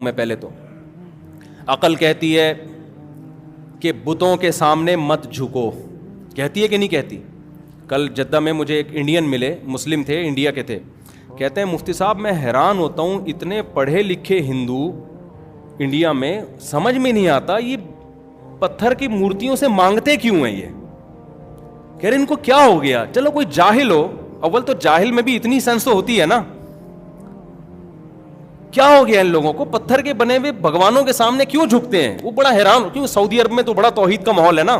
میں پہلے تو عقل کہتی ہے کہ بتوں کے سامنے مت جھکو، کہتی ہے کہ نہیں کہتی؟ کل جدہ میں مجھے ایک انڈین ملے، مسلم تھے، انڈیا کے تھے، کہتے ہیں مفتی صاحب میں حیران ہوتا ہوں اتنے پڑھے لکھے ہندو انڈیا میں، سمجھ میں نہیں آتا یہ پتھر کی مورتیوں سے مانگتے کیوں ہیں؟ یہ کہہ رہے ان کو کیا ہو گیا؟ چلو کوئی جاہل ہو، اول تو جاہل میں بھی اتنی سینس تو ہوتی ہے نا، کیا ہو گیا ان لوگوں کو پتھر کے بنے ہوئے بھگوانوں کے سامنے کیوں جھکتے ہیں؟ وہ بڑا حیران، کیوں سعودی عرب میں تو بڑا توحید کا ماحول ہے نا۔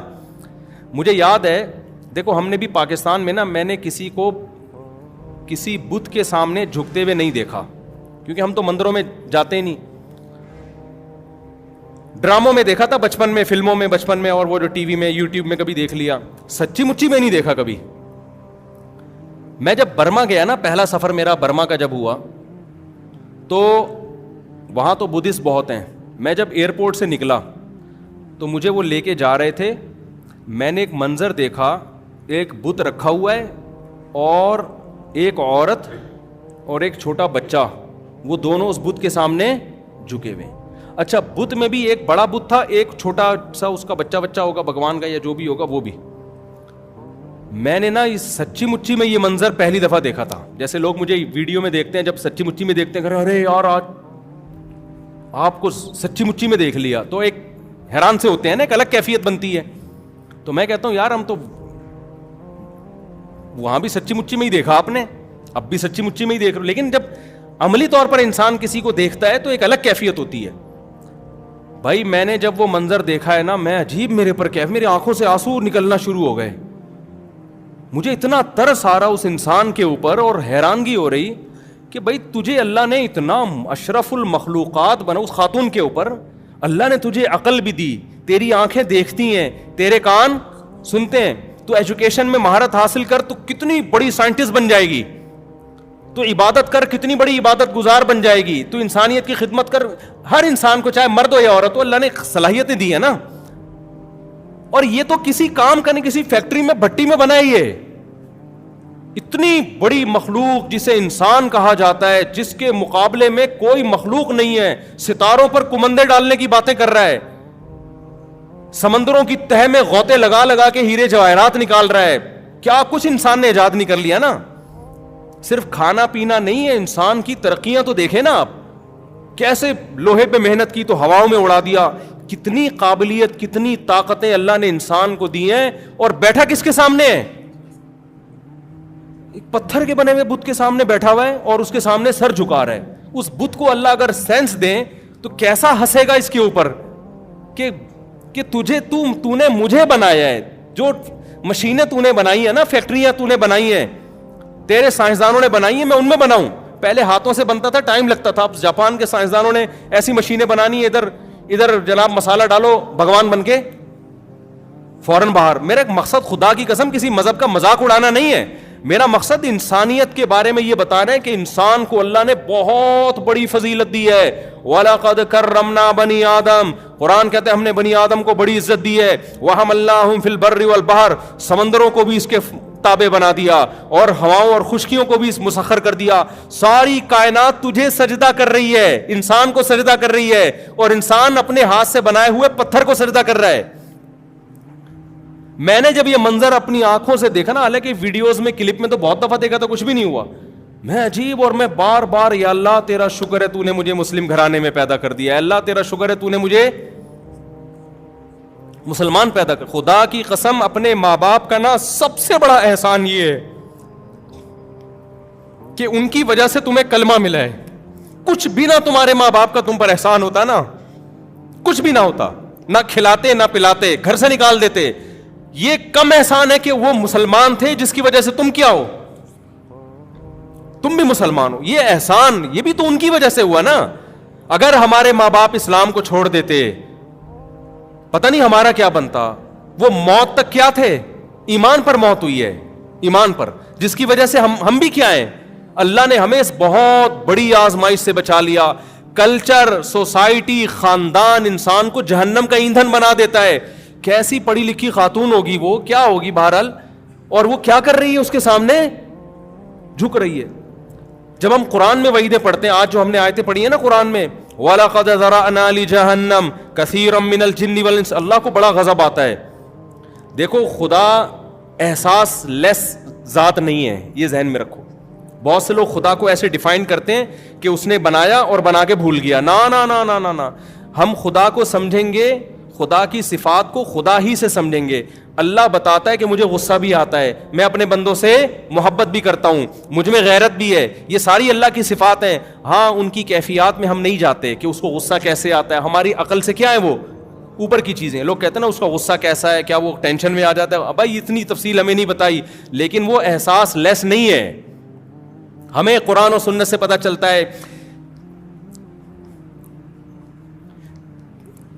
مجھے یاد ہے، دیکھو ہم نے بھی پاکستان میں نا، میں نے کسی کو کسی بت کے سامنے جھکتے ہوئے نہیں دیکھا، کیونکہ ہم تو مندروں میں جاتے ہی نہیں۔ ڈراموں میں دیکھا تھا بچپن میں، فلموں میں بچپن میں، اور وہ جو ٹی وی میں یوٹیوب میں کبھی دیکھ لیا، سچی مچی میں نہیں دیکھا کبھی۔ میں جب برما گیا نا، پہلا سفر میرا برما کا جب ہوا تو وہاں تو بدھسٹ بہت ہیں، میں جب ایئرپورٹ سے نکلا تو مجھے وہ لے کے جا رہے تھے، میں نے ایک منظر دیکھا، ایک بت رکھا ہوا ہے اور ایک عورت اور ایک چھوٹا بچہ، وہ دونوں اس بت کے سامنے جھکے ہوئے۔ اچھا بت میں بھی ایک بڑا بت تھا، ایک چھوٹا سا اس کا بچہ ہوگا بھگوان کا یا جو بھی ہوگا وہ بھی۔ میں نے نا اس سچی مچی میں یہ منظر پہلی دفعہ دیکھا تھا، جیسے لوگ مجھے ویڈیو میں دیکھتے ہیں، جب سچی مچی میں دیکھتے ہیں ارے یار آج آپ کو سچی مچی میں دیکھ لیا تو ایک حیران سے ہوتے ہیں نا، ایک الگ کیفیت بنتی ہے۔ تو میں کہتا ہوں یار ہم تو وہاں بھی سچی مچی میں ہی دیکھا آپ نے، اب بھی سچی مچی میں ہی دیکھ رہے ہو، لیکن جب عملی طور پر انسان کسی کو دیکھتا ہے تو ایک الگ کیفیت ہوتی ہے۔ بھائی میں نے جب وہ منظر دیکھا ہے نا، میں عجیب، میرے پر کیف، میری آنکھوں سے آنسو نکلنا شروع ہو گئے، مجھے اتنا ترس آ رہا اس انسان کے اوپر اور حیرانگی ہو رہی کہ بھائی تجھے اللہ نے اتنا اشرف المخلوقات بنا، اس خاتون کے اوپر اللہ نے تجھے عقل بھی دی، تیری آنکھیں دیکھتی ہیں، تیرے کان سنتے ہیں، تو ایجوکیشن میں مہارت حاصل کر تو کتنی بڑی سائنٹسٹ بن جائے گی، تو عبادت کر کتنی بڑی عبادت گزار بن جائے گی، تو انسانیت کی خدمت کر، ہر انسان کو چاہے مرد ہو یا عورت ہو اللہ نے صلاحیتیں دی ہیں نا۔ اور یہ تو کسی کام کا نہیں، کسی فیکٹری میں بھٹی میں بنائی ہے، اتنی بڑی مخلوق جسے انسان کہا جاتا ہے، جس کے مقابلے میں کوئی مخلوق نہیں ہے، ستاروں پر کمندے ڈالنے کی باتیں کر رہا ہے، سمندروں کی تہ میں غوطے لگا لگا کے ہیرے جواہرات نکال رہا ہے، کیا کچھ انسان نے ایجاد نہیں کر لیا نا۔ صرف کھانا پینا نہیں ہے، انسان کی ترقیاں تو دیکھیں نا آپ، کیسے لوہے پہ محنت کی تو ہواؤں میں اڑا دیا، کتنی قابلیت، کتنی طاقتیں اللہ نے انسان کو دی ہیں، اور بیٹھا کس کے سامنے ہے؟ ایک پتھر کے بنے ہوئے بت کے سامنے بیٹھا ہوا ہے اور اس کے سامنے سر جھکا رہا ہے۔ اس بت کو اللہ اگر سینس دیں تو کیسا ہنسے گا اس کے اوپر کہ تو نے مجھے بنایا ہے، جو مشینیں تو نے بنائی ہیں نا، فیکٹریاں تو نے بنائی ہیں، تیرے سائنسدانوں نے بنائی ہیں، میں ان میں بناؤں۔ پہلے ہاتھوں سے بنتا تھا، ٹائم لگتا تھا، اب جاپان کے سائنسدانوں نے ایسی مشینیں بنانی، ادھر جناب مسالہ ڈالو، بھگوان بن کے فوراً باہر۔ میرا ایک مقصد خدا کی قسم کسی مذہب کا مذاق اڑانا نہیں ہے، میرا مقصد انسانیت کے بارے میں یہ بتا رہے ہیں کہ انسان کو اللہ نے بہت بڑی فضیلت دی ہے۔ وَلَقَدْ كَرَّمْنَا بَنِي آدم، قرآن کہتے ہیں ہم نے بنی آدم کو بڑی عزت دی ہے۔ وَحَمَلْنَاهُمْ فِي الْبَرِّ وَالْبَحْرِ، سمندروں کو بھی اس کے تابع بنا دیا اور ہواؤں اور خشکیوں کو بھی مسخر کر دیا۔ ساری کائنات تجھے سجدہ کر رہی ہے، انسان کو سجدہ کر رہی ہے، اور انسان اپنے ہاتھ سے بنائے ہوئے پتھر کو سجدہ کر رہا ہے۔ میں نے جب یہ منظر اپنی آنکھوں سے دیکھا نا، حالانکہ ویڈیوز میں کلپ میں تو بہت دفعہ دیکھا تو کچھ بھی نہیں ہوا، میں عجیب، اور میں بار بار یا اللہ تیرا شکر ہے تو نے مجھے مسلم گھرانے میں پیدا کر دیا ہے، اللہ تیرا شکر ہے تو نے مجھے مسلمان پیدا کر۔ خدا کی قسم اپنے ماں باپ کا نا سب سے بڑا احسان یہ ہے کہ ان کی وجہ سے تمہیں کلمہ ملا ہے۔ کچھ بھی نہ تمہارے ماں باپ کا تم پر احسان ہوتا نا، کچھ بھی نہ ہوتا، نہ کھلاتے نہ پلاتے، گھر سے نکال دیتے، یہ کم احسان ہے کہ وہ مسلمان تھے جس کی وجہ سے تم کیا ہو، تم بھی مسلمان ہو۔ یہ احسان یہ بھی تو ان کی وجہ سے ہوا نا۔ اگر ہمارے ماں باپ اسلام کو چھوڑ دیتے پتہ نہیں ہمارا کیا بنتا۔ وہ موت تک کیا تھے؟ ایمان پر موت ہوئی ہے، ایمان پر، جس کی وجہ سے ہم بھی کیا ہیں، اللہ نے ہمیں اس بہت بڑی آزمائش سے بچا لیا۔ کلچر، سوسائٹی، خاندان انسان کو جہنم کا ایندھن بنا دیتا ہے۔ کیسی پڑھی لکھی خاتون ہوگی وہ، کیا ہوگی بہرحال، اور وہ کیا کر رہی ہے اس کے سامنے؟ جھک رہی ہے۔ جب ہم قرآن میں وعیدیں پڑھتے ہیں، آج جو ہم نے آیتیں پڑھی ہیں نا قرآن میں، وَلَقَدْ ذَرَأْنَا لِجَهَنَّمَ كَثِيرًا مِّنَ الْجِنِّ وَالْإِنسِ. اللہ کو بڑا غضب آتا ہے. دیکھو خدا احساس لیس ذات نہیں ہے, یہ ذہن میں رکھو. بہت سے لوگ خدا کو ایسے ڈیفائن کرتے ہیں کہ اس نے بنایا اور بنا کے بھول گیا. نا نا نا نا نا نا, ہم خدا کو سمجھیں گے, خدا کی صفات کو خدا ہی سے سمجھیں گے. اللہ بتاتا ہے کہ مجھے غصہ بھی آتا ہے, میں اپنے بندوں سے محبت بھی کرتا ہوں, مجھ میں غیرت بھی ہے. یہ ساری اللہ کی صفات ہیں. ہاں ان کی کیفیات میں ہم نہیں جاتے کہ اس کو غصہ کیسے آتا ہے. ہماری عقل سے کیا ہے وہ اوپر کی چیزیں. لوگ کہتے ہیں نا اس کا غصہ کیسا ہے, کیا وہ ٹینشن میں آ جاتا ہے. بھائی اتنی تفصیل ہمیں نہیں بتائی, لیکن وہ احساس لیس نہیں ہے. ہمیں قرآن و سنت سے پتہ چلتا ہے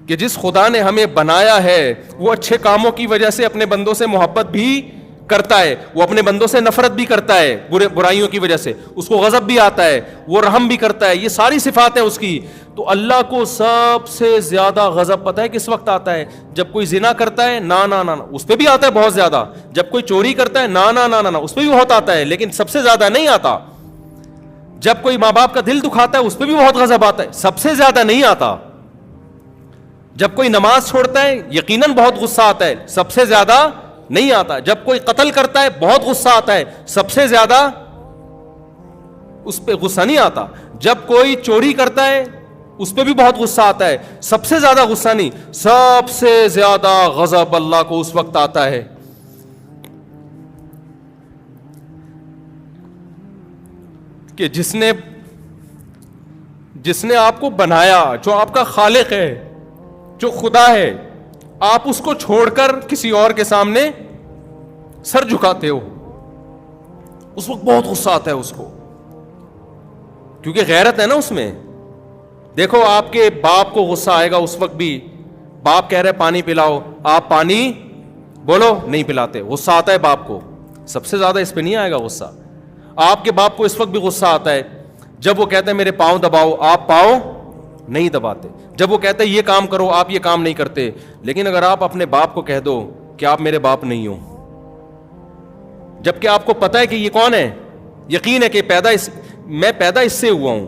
کہ جس خدا نے ہمیں بنایا ہے وہ اچھے کاموں کی وجہ سے اپنے بندوں سے محبت بھی کرتا ہے, وہ اپنے بندوں سے نفرت بھی کرتا ہے برائیوں کی وجہ سے, اس کو غضب بھی آتا ہے, وہ رحم بھی کرتا ہے. یہ ساری صفات ہیں اس کی. تو اللہ کو سب سے زیادہ غضب پتہ ہے کس وقت آتا ہے؟ جب کوئی زنا کرتا ہے, نا نا نا, اس پہ بھی آتا ہے بہت زیادہ. جب کوئی چوری کرتا ہے, نا نا نا نا, اس پہ بھی بہت آتا ہے, لیکن سب سے زیادہ نہیں آتا. جب کوئی ماں باپ کا دل دکھاتا ہے اس پہ بھی بہت غضب آتا ہے, سب سے زیادہ نہیں آتا. جب کوئی نماز چھوڑتا ہے یقیناً بہت غصہ آتا ہے, سب سے زیادہ نہیں آتا. جب کوئی قتل کرتا ہے بہت غصہ آتا ہے, سب سے زیادہ اس پہ غصہ نہیں آتا. جب کوئی چوری کرتا ہے اس پہ بھی بہت غصہ آتا ہے, سب سے زیادہ غصہ نہیں. سب سے زیادہ غضب اللہ کو اس وقت آتا ہے کہ جس نے آپ کو بنایا, جو آپ کا خالق ہے, جو خدا ہے, آپ اس کو چھوڑ کر کسی اور کے سامنے سر جھکاتے ہو. اس وقت بہت غصہ آتا ہے اس کو, کیونکہ غیرت ہے نا اس میں. دیکھو آپ کے باپ کو غصہ آئے گا اس وقت بھی. باپ کہہ رہے پانی پلاؤ, آپ پانی بولو نہیں پلاتے, غصہ آتا ہے باپ کو. سب سے زیادہ اس پہ نہیں آئے گا غصہ. آپ کے باپ کو اس وقت بھی غصہ آتا ہے جب وہ کہتے ہیں میرے پاؤں دباؤ, آپ پاؤں نہیں دباتے. جب وہ کہتے ہیں یہ کام کرو, آپ یہ کام نہیں کرتے. لیکن اگر آپ اپنے باپ کو کہہ دو کہ آپ میرے باپ نہیں ہو, جبکہ آپ کو پتا ہے کہ یہ کون ہے, یقین ہے کہ میں پیدا اس سے ہوا ہوں,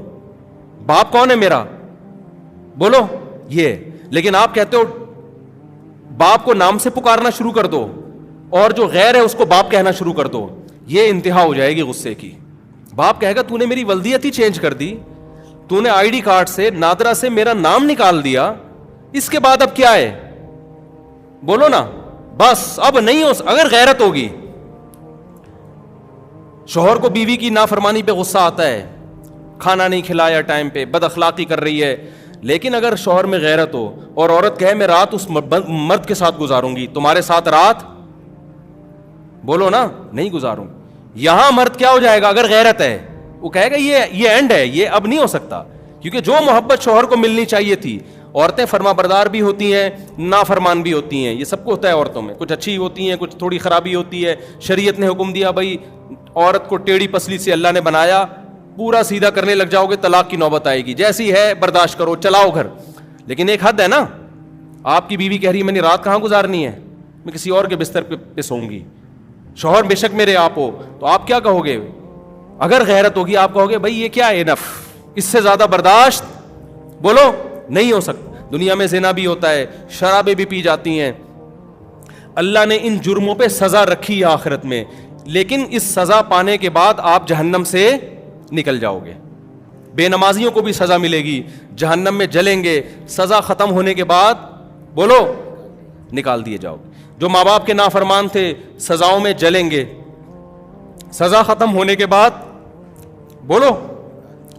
باپ کون ہے میرا, بولو یہ. لیکن آپ کہتے ہو باپ کو نام سے پکارنا شروع کر دو اور جو غیر ہے اس کو باپ کہنا شروع کر دو. یہ انتہا ہو جائے گی غصے کی. باپ کہے گا تو نے میری ولدیت ہی چینج کر دی, تو نے آئی ڈی کارڈ سے نادرا سے میرا نام نکال دیا, اس کے بعد اب کیا ہے, بولو نا. بس اب نہیں ہو. اگر غیرت ہوگی, شوہر کو بیوی کی نافرمانی پہ غصہ آتا ہے, کھانا نہیں کھلایا ٹائم پہ, بد اخلاقی کر رہی ہے, لیکن اگر شوہر میں غیرت ہو اور عورت کہے میں رات اس مرد کے ساتھ گزاروں گی, تمہارے ساتھ رات بولو نا نہیں گزاروں, یہاں مرد کیا ہو جائے گا اگر غیرت ہے, وہ کہے گا یہ اینڈ ہے, یہ اب نہیں ہو سکتا. کیونکہ جو محبت شوہر کو ملنی چاہیے تھی, عورتیں فرما بردار بھی ہوتی ہیں, نافرمان بھی ہوتی ہیں, یہ سب کو ہوتا ہے عورتوں میں. کچھ اچھی ہوتی ہیں, کچھ تھوڑی خرابی ہوتی ہے. شریعت نے حکم دیا بھائی عورت کو ٹیڑھی پسلی سے اللہ نے بنایا, پورا سیدھا کرنے لگ جاؤ گے طلاق کی نوبت آئے گی. جیسی ہے برداشت کرو, چلاؤ گھر. لیکن ایک حد ہے نا. آپ کی بیوی کہہ رہی ہے میں نے رات کہاں گزارنی ہے, میں کسی اور کے بستر پہ سوؤں گی. شوہر بے شک میرے آپ ہو, تو آپ کیا کہو گے؟ اگر غیرت ہوگی آپ کہو گے بھائی یہ کیا ہے, انف, اس سے زیادہ برداشت بولو نہیں ہو سکتا. دنیا میں زنا بھی ہوتا ہے, شرابیں بھی پی جاتی ہیں. اللہ نے ان جرموں پہ سزا رکھی ہے آخرت میں, لیکن اس سزا پانے کے بعد آپ جہنم سے نکل جاؤ گے. بے نمازیوں کو بھی سزا ملے گی, جہنم میں جلیں گے. سزا ختم ہونے کے بعد بولو نکال دیے جاؤ گے. جو ماں باپ کے نافرمان تھے سزاؤں میں جلیں گے, سزا ختم ہونے کے بعد بولو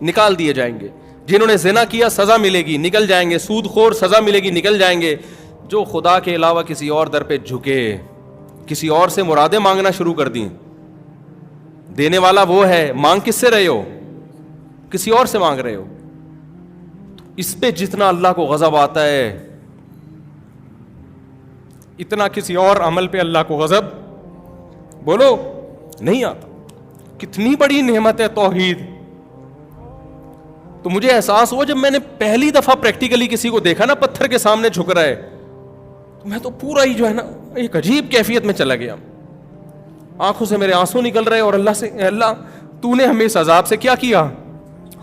نکال دیے جائیں گے. جنہوں نے زنا کیا سزا ملے گی, نکل جائیں گے. سود خور سزا ملے گی, نکل جائیں گے. جو خدا کے علاوہ کسی اور در پہ جھکے, کسی اور سے مرادیں مانگنا شروع کر دیں, دینے والا وہ ہے, مانگ کس سے رہے ہو؟ کسی اور سے مانگ رہے ہو. اس پہ جتنا اللہ کو غضب آتا ہے اتنا کسی اور عمل پہ اللہ کو غضب بولو نہیں آتا. کتنی بڑی نعمت ہے توحید. تو مجھے احساس ہوا جب میں نے پہلی دفعہ پریکٹیکلی کسی کو دیکھا نا پتھر کے سامنے جھک رہا ہے, تو میں تو پورا ہی جو ہے نا ایک عجیب کیفیت میں چلا گیا. آنکھوں سے میرے آنسو نکل رہے اور اللہ سے, اللہ, تو نے ہمیں اس عذاب سے کیا کیا,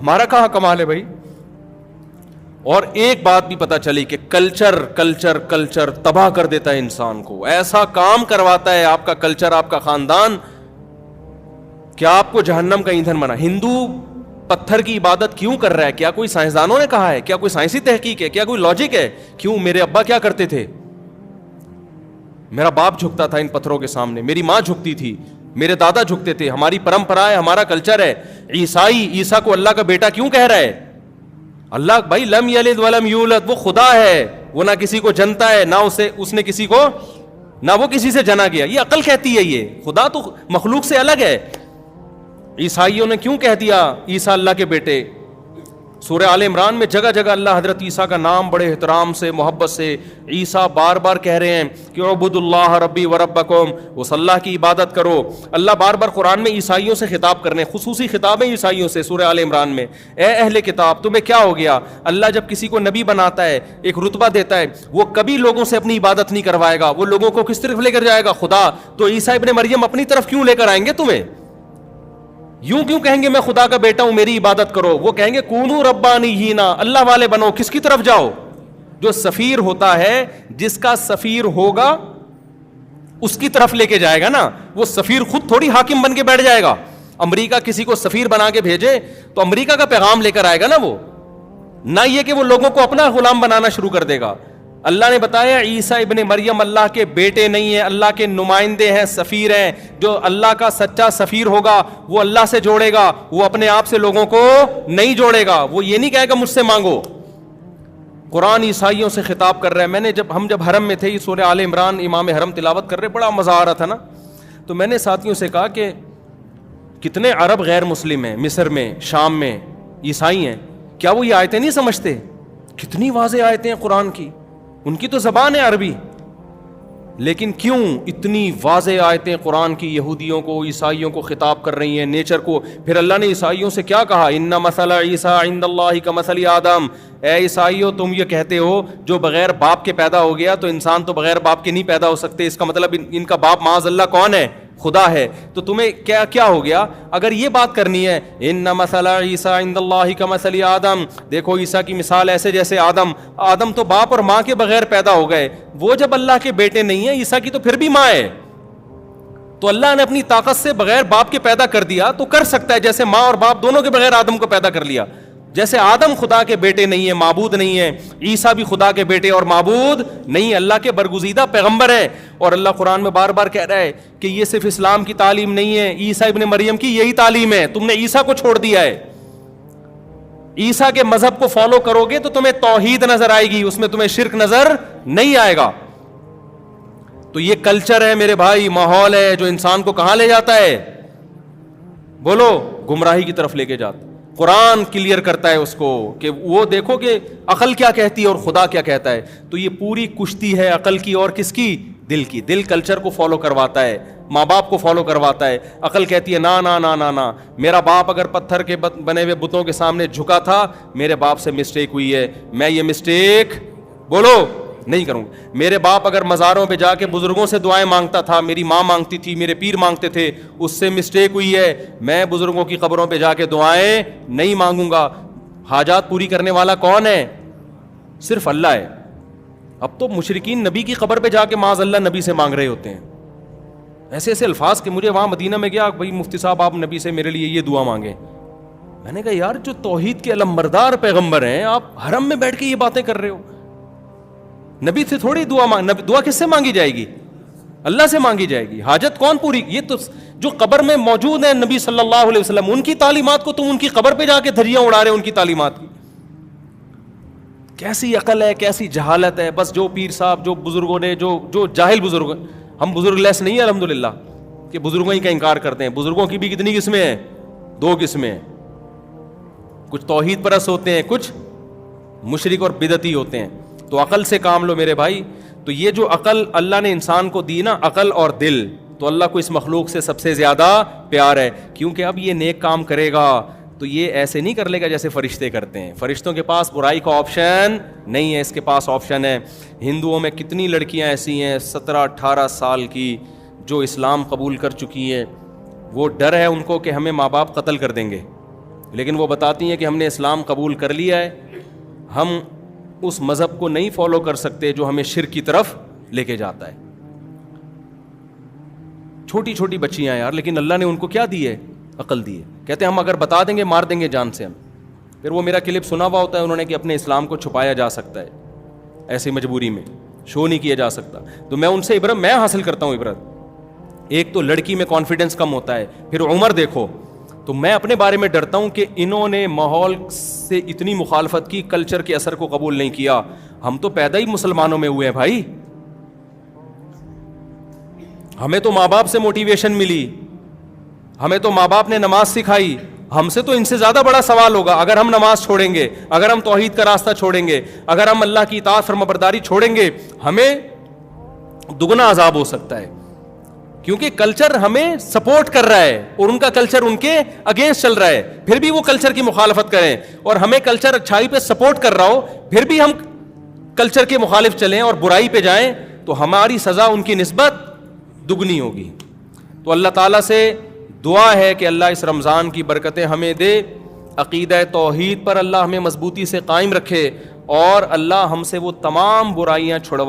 ہمارا کہاں کمال ہے بھائی. اور ایک بات بھی پتا چلی کہ کلچر تباہ کر دیتا ہے انسان کو. ایسا کام کرواتا ہے آپ کا کلچر, آپ کا خاندان, کیا آپ کو جہنم کا ایندھن بنا. ہندو پتھر کی عبادت کیوں کر رہا ہے؟ کیا کوئی سائنسدانوں نے کہا ہے؟ کیا کوئی سائنسی تحقیق ہے؟ کیا کوئی لاجک ہے؟ کیوں؟ میرے ابا کیا کرتے تھے, میرا باپ جھکتا تھا ان پتھروں کے سامنے, میری ماں جھکتی تھی, میرے دادا جھکتے تھے. ہماری پرمپرا ہے, ہمارا کلچر ہے. عیسیٰ کو اللہ کا بیٹا کیوں کہہ رہا ہے؟ اللہ بھائی لم یلد ولم یولد, وہ خدا ہے, وہ نہ کسی کو جنتا ہے, نہ اس نے کسی کو, نہ وہ کسی سے جنا گیا. یہ عقل کہتی ہے, یہ خدا تو مخلوق سے الگ ہے. عیسائیوں نے کیوں کہہ دیا عیسیٰ اللہ کے بیٹے؟ سورہ آل عمران میں جگہ جگہ اللہ حضرت عیسیٰ کا نام بڑے احترام سے, محبت سے, عیسیٰ بار بار کہہ رہے ہیں کہ اعبدوا اللہ ربی و ربکم, اس اللہ کی عبادت کرو. اللہ بار بار قرآن میں عیسائیوں سے خطاب کرنے, خصوصی خطابیں عیسائیوں سے سورہ آل عمران میں, اے اہل کتاب تمہیں کیا ہو گیا. اللہ جب کسی کو نبی بناتا ہے, ایک رتبہ دیتا ہے, وہ کبھی لوگوں سے اپنی عبادت نہیں کروائے گا, وہ لوگوں کو کس طرف لے کر جائے گا؟ خدا. تو عیسیٰ ابن مریم اپنی طرف کیوں لے کر آئیں گے تمہیں؟ یوں کیوں کہیں گے میں خدا کا بیٹا ہوں, میری عبادت کرو؟ وہ کہیں گے کونو ربانیین, اللہ والے بنو. کس کی طرف جاؤ؟ جو سفیر ہوتا ہے, جس کا سفیر ہوگا اس کی طرف لے کے جائے گا نا. وہ سفیر خود تھوڑی حاکم بن کے بیٹھ جائے گا. امریکہ کسی کو سفیر بنا کے بھیجے تو امریکہ کا پیغام لے کر آئے گا نا وہ, نہ یہ کہ وہ لوگوں کو اپنا غلام بنانا شروع کر دے گا. اللہ نے بتایا عیسیٰ ابن مریم اللہ کے بیٹے نہیں ہیں, اللہ کے نمائندے ہیں, سفیر ہیں. جو اللہ کا سچا سفیر ہوگا وہ اللہ سے جوڑے گا, وہ اپنے آپ سے لوگوں کو نہیں جوڑے گا. وہ یہ نہیں کہے گا مجھ سے مانگو. قرآن عیسائیوں سے خطاب کر رہا ہے. میں نے ہم جب حرم میں تھے, یہ سورہ آل عمران امام حرم تلاوت کر رہے, بڑا مزہ آ رہا تھا نا. تو میں نے ساتھیوں سے کہا کہ کتنے عرب غیر مسلم ہیں, مصر میں, شام میں عیسائی ہیں, کیا وہ یہ آیتیں نہیں سمجھتے؟ کتنی واضح آیتیں ہیں قرآن کی, ان کی تو زبان ہے عربی, لیکن کیوں اتنی واضح آیتیں قرآن کی یہودیوں کو, عیسائیوں کو خطاب کر رہی ہیں, نیچر کو. پھر اللہ نے عیسائیوں سے کیا کہا؟ ان مثل عیسیٰ عند اللہ کمثل آدم. اے عیسائیوں تم یہ کہتے ہو جو بغیر باپ کے پیدا ہو گیا, تو انسان تو بغیر باپ کے نہیں پیدا ہو سکتے. اس کا مطلب ان کا باپ معاذ اللہ کون ہے؟ خدا ہے. تو تمہیں کیا ہو گیا اگر یہ بات کرنی ہے؟ ان مثل عیسیٰ عند اللہ کمثل آدم, دیکھو عیسیٰ کی مثال ایسے جیسے آدم. آدم تو باپ اور ماں کے بغیر پیدا ہو گئے, وہ جب اللہ کے بیٹے نہیں ہیں, عیسیٰ کی تو پھر بھی ماں ہے. تو اللہ نے اپنی طاقت سے بغیر باپ کے پیدا کر دیا, تو کر سکتا ہے جیسے ماں اور باپ دونوں کے بغیر آدم کو پیدا کر لیا. جیسے آدم خدا کے بیٹے نہیں ہے, معبود نہیں ہے, عیسیٰ بھی خدا کے بیٹے اور معبود نہیں, اللہ کے برگزیدہ پیغمبر ہے. اور اللہ قرآن میں بار بار کہہ رہا ہے کہ یہ صرف اسلام کی تعلیم نہیں ہے, عیسیٰ ابن مریم کی یہی تعلیم ہے. تم نے عیسیٰ کو چھوڑ دیا ہے. عیسیٰ کے مذہب کو فالو کرو گے تو تمہیں توحید نظر آئے گی, اس میں تمہیں شرک نظر نہیں آئے گا. تو یہ کلچر ہے میرے بھائی, ماحول ہے جو انسان کو کہاں لے جاتا ہے؟ بولو, گمراہی کی طرف لے کے جاتا. قرآن کلیئر کرتا ہے اس کو کہ وہ دیکھو کہ عقل کیا کہتی ہے اور خدا کیا کہتا ہے. تو یہ پوری کشتی ہے عقل کی اور کس کی؟ دل کی. دل کلچر کو فالو کرواتا ہے, ماں باپ کو فالو کرواتا ہے. عقل کہتی ہے نا نا نا نا نا, میرا باپ اگر پتھر کے بنے ہوئے بتوں کے سامنے جھکا تھا, میرے باپ سے مسٹیک ہوئی ہے, میں یہ مسٹیک بولو نہیں کروں. میرے باپ اگر مزاروں پہ جا کے بزرگوں سے دعائیں مانگتا تھا, میری ماں مانگتی تھی, میرے پیر مانگتے تھے, اس سے مسٹیک ہوئی ہے, میں بزرگوں کی قبروں پہ جا کے دعائیں نہیں مانگوں گا. حاجات پوری کرنے والا کون ہے؟ صرف اللہ ہے. اب تو مشرکین نبی کی قبر پہ جا کے معاذ اللہ نبی سے مانگ رہے ہوتے ہیں, ایسے ایسے الفاظ کہ مجھے وہاں مدینہ میں گیا, بھائی مفتی صاحب آپ نبی سے میرے لیے یہ دعا مانگیں. میں نے کہا یار جو توحید کے علمبردار پیغمبر ہیں, آپ حرم میں بیٹھ کے یہ باتیں کر رہے ہو. نبی سے تھوڑی دعا کس سے مانگی جائے گی؟ اللہ سے مانگی جائے گی. حاجت کون پوری؟ یہ تو جو قبر میں موجود ہیں نبی صلی اللہ علیہ وسلم, ان کی تعلیمات کو تم ان کی قبر پہ جا کے دھجیاں اڑا رہے ہو, ان کی تعلیمات کی. کیسی عقل ہے, کیسی جہالت ہے. بس جو پیر صاحب, جو بزرگوں نے, جو جاہل بزرگ, ہم بزرگ لیس نہیں ہیں الحمدللہ کہ بزرگوں ہی کا انکار کرتے ہیں. بزرگوں کی بھی کتنی قسمیں ہیں؟ 2 قسمیں ہیں. کچھ توحید پرست ہوتے ہیں, کچھ مشرک اور بدعتی ہوتے ہیں. تو عقل سے کام لو میرے بھائی. تو یہ جو عقل اللہ نے انسان کو دی نا, عقل اور دل, تو اللہ کو اس مخلوق سے سب سے زیادہ پیار ہے. کیونکہ اب یہ نیک کام کرے گا تو یہ ایسے نہیں کر لے گا جیسے فرشتے کرتے ہیں. فرشتوں کے پاس برائی کا آپشن نہیں ہے, اس کے پاس آپشن ہے. ہندوؤں میں کتنی لڑکیاں ایسی ہیں 17-18 سال کی جو اسلام قبول کر چکی ہیں. وہ ڈر ہے ان کو کہ ہمیں ماں باپ قتل کر دیں گے, لیکن وہ بتاتی ہیں کہ ہم نے اسلام قبول کر لیا ہے, ہم اس مذہب کو نہیں فالو کر سکتے جو ہمیں شرک کی طرف لے کے جاتا ہے. چھوٹی چھوٹی بچیاں یار, لیکن اللہ نے ان کو کیا دی ہے؟ عقل دی ہے. کہتے ہیں ہم اگر بتا دیں گے مار دیں گے جان سے ہم. پھر وہ میرا کلپ سنا ہوا ہوتا ہے انہوں نے کہ اپنے اسلام کو چھپایا جا سکتا ہے, ایسی مجبوری میں شو نہیں کیا جا سکتا. تو میں ان سے عبرت میں حاصل کرتا ہوں عبرت. ایک تو لڑکی میں کانفیڈنس کم ہوتا ہے, پھر عمر دیکھو. تو میں اپنے بارے میں ڈرتا ہوں کہ انہوں نے ماحول سے اتنی مخالفت کی, کلچر کے اثر کو قبول نہیں کیا. ہم تو پیدا ہی مسلمانوں میں ہوئے ہیں بھائی, ہمیں تو ماں باپ سے موٹیویشن ملی, ہمیں تو ماں باپ نے نماز سکھائی. ہم سے تو ان سے زیادہ بڑا سوال ہوگا اگر ہم نماز چھوڑیں گے, اگر ہم توحید کا راستہ چھوڑیں گے, اگر ہم اللہ کی اطاعت فرمانبرداری چھوڑیں گے, ہمیں دگنا عذاب ہو سکتا ہے. کیونکہ کلچر ہمیں سپورٹ کر رہا ہے اور ان کا کلچر ان کے اگینسٹ چل رہا ہے. پھر بھی وہ کلچر کی مخالفت کریں, اور ہمیں کلچر اچھائی پہ سپورٹ کر رہا ہو, پھر بھی ہم کلچر کے مخالف چلیں اور برائی پہ جائیں, تو ہماری سزا ان کی نسبت دگنی ہوگی. تو اللہ تعالیٰ سے دعا ہے کہ اللہ اس رمضان کی برکتیں ہمیں دے, عقیدہ توحید پر اللہ ہمیں مضبوطی سے قائم رکھے, اور اللہ ہم سے وہ تمام برائیاں چھڑوا